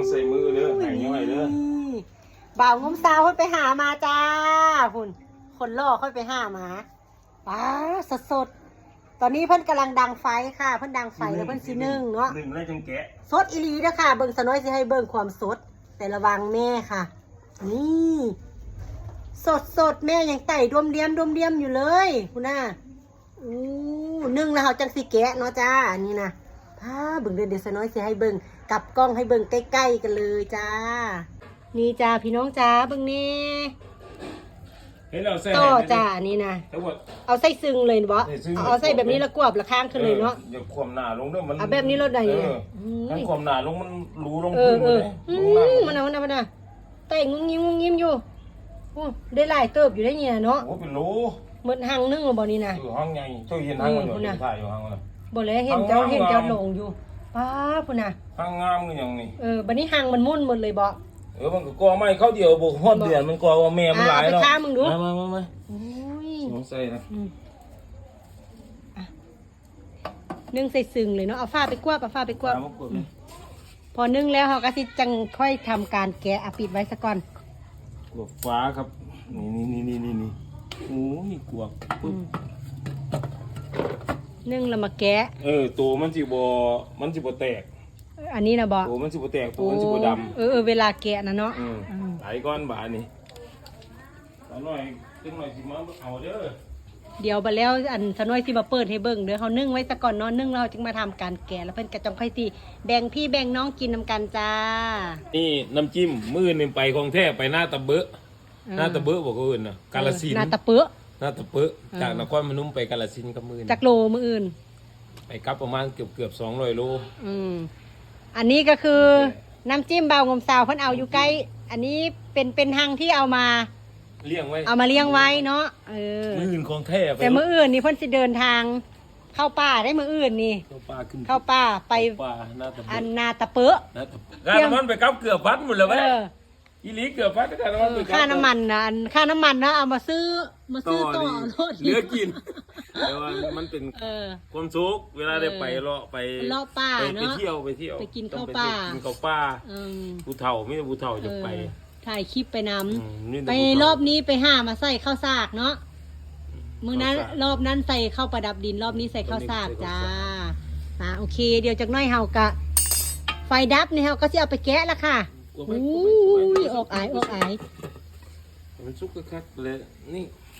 ใส่มือเด้อหายย่อยเด้อบ่าวงมสาวค่อยไปหามาจ้าคุณคนล่อค่อยไปหามาป้าสดตอนนี้เพิ่นกำลังดังไฟค่ะเพิ่นดังไฟแล้วเพิ่นสินึ่งเนาะนึ่งแล้วจังแกะสดอีหลีเด้อค่ะเบิ่งสน้อยสิให้เบิ่งความสดแต่ระวังแม่ค่ะนี่สดแม่ยังไต่ดมเดียมอยู่เลยคุณน่ะนึ่งแล้วเขาจังสิแกะเนาะจ้าอันนี้นะพาเบิ่งเดี๋ยวสน้อยสิให้เบิ่งกลับกล้องให้เบิ่งใกล้ๆกันเลยจ้านี่จ้าพี่น้องจ้าเบิ่งนี่ต่อจ้านี่นะเอาใส่ซึ้งเลยบ่เอาใส่แบบนี้แล้วกวบละข้างขึ้นเลยเนาะอย่าความหนาลงเด้อมันเอาแบบนี้รถใดเนี่ยทั้งความหนาลงมันรูลงพื้นเลยมันเอาแต่งงงิมอยู่ได้หลายเติบอยู่ได้เนี่ยเนาะโอ้เป็นรูเหมือนหังนึงบ่นี่นะห้องใหญ่เจ้าเห็นห้างมันอยู่ถ่ายอยู่ห้างมันบ่เลยเห็นเจ้าลงอยู่ป้าพุ่นน่ะห้างงามคือหยังนี่บัดนี้หังมันมุ่นหมดเลยบ่มันก็กอไม้เข้าเดียวบ่ฮอดเดือนมันกอว่าแม่มันหลายเนาะไปฆ่ามึงดูมาโอ้ยสงสัยนะนึ่งใส่ซึ้งเลยเนาะเอาฟ้าไปกวบพอนึ่งแล้วเฮาก็สิจังค่อยทำการแกะปิดไว้ซะก่อนกวกฟ้าครับนี่โอ้ยกวกนึ่งแล้วมาแกะตัวมันสิบ่แตกอันนี้นะบ่ตัวมันสิบ่แตกตัวมันสิบ่ดำเวลาแกะนะเนาะไหลก้อนบานี่ตอนหน่อยตึงหน่อยสิมาเอาเด้อเดี๋ยวบัดแล้วอันสน้อยสิมาเปิดให้เบิ่งเด้อเฮานึ่งไว้ซะก่อนเนาะนึ่งแล้วจึงมาทำการแกะแล้วเพิ่นก็จังค่อยสิแบ่งพี่แบ่งน้องกินนำกันจ้านี่น้ำจิ้มมื้อนึงไปของแท้ไปหน้าตะเบอะบอกเขาอื่นน่ะกาฬสินธุ์หน้าตะเปอะจากนครพนมไปกาฬสินธุ์กับมื้อจากโลมื้ออื่นไปกลับประมาณเกือบ200 โลอันนี้ก็คือน้ำจิ้มเบางมสาวเพิ่นเอาอยู่ใกล้อันนี้เป็นหังที่เอามาเลี้ยงไว้เนาะมื้ออื่นของแท้แต่มื้ออื่นนี่เพิ่นสิเดินทางเข้าป่าได้มื้ออื่นนี่เข้าป่าไปอันนาตะเปอะค่าน้ำมันไปกลับเกือบพันหมดแล้วเว้ยอีหลีเกือบพันค่าน้ำมันไปค่าน้ำมันนะเอามาซื้อต่อเหลือกินแต่ว่ามันเป็นความสุขเวลาได้ไปเลาะป่าเนาะไปเที่ยวไปกินข้าวป่าผู้เฒ่าไม่ใช่ผู้เฒ่าจะไปถ่ายคลิปไปนำไปรอบนี้ไปหามาใส่ข้าวสากเนาะมื้อนั้นรอบนั้นใส่ข้าวประดับดินรอบนี้ใส่ข้าวสากจ้าโอเคเดี๋ยวจากน้อยเฮากะไฟดับนี่เฮาก็สิเอาไปแกะละค่ะออกอายมันสุกคักเลยนี่